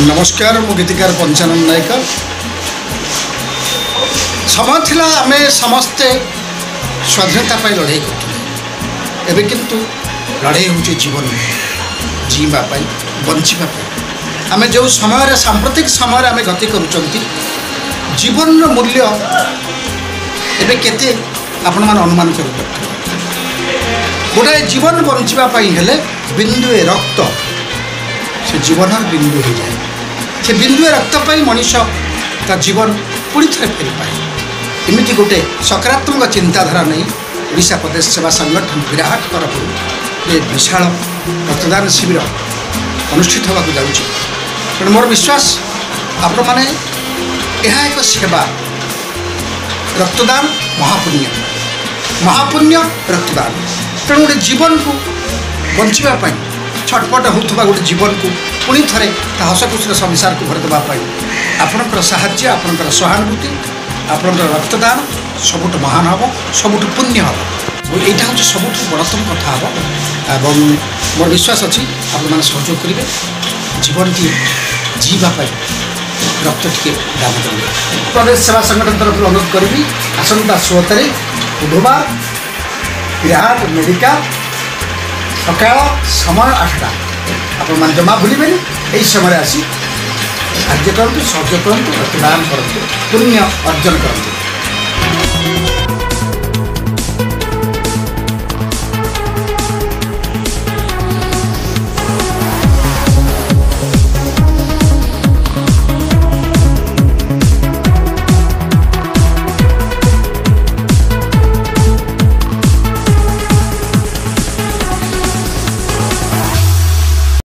नमस्कार मु गीतिकार पंचानन नायक समय थिला आमे समस्ते स्वाधीनता पाई लड़ाई करते एबे किंतु लड़ाई होची जीवन जीवा पाई बंचिबा पाई आमे जो समय सांप्रतिक समय आमे गति करूचंती जीवन मूल्य एबे केते आपण मान अनुमान कर गोटे जीवन बंचिबा पाई हेले बिंदुए रक्त से जीवन बिंदु हो जाए से बिंदु रक्त पाई मनुष्य का जीवन पुणी थे फेरी पाए एमती गोटे सकारात्मक चिंताधारा नहीं ओडिशा प्रदेश सेवा संगठन विराट तरफ ये विशाल रक्तदान शिविर अनुष्ठित होगा जाऊँगी तेणु मोर विश्वास आपण मैंने यह एक सेवा रक्तदान महापुण्य रक्तदान तेणु गोटे जीवन को बचापी छटपट होता गोटे जीवन को पुणी थे हसखुशी संसार को भर देवाई आपणकर साहाय्य आपणकर सहानुभूति आपणकर रक्तदान सबुठ महान हम सबुठ पुण्य हम यहाँ हूँ सबुठ बड़तम कथा हम और मोर विश्वास अच्छी आप सहयोग करेंगे जीवन टी जीवाई रक्त टी दान करेंगे प्रदेश सेवा संगठन तरफ अनुरोध करी आसंता 16 तारिख बुधवार विराट मेडिकल सकाल समय 8टा आप जमा भूलें यही समय आसी कार्य करूँ सहयोग करूँ रक्तदान करूँ पुण्य अर्जन करूँ।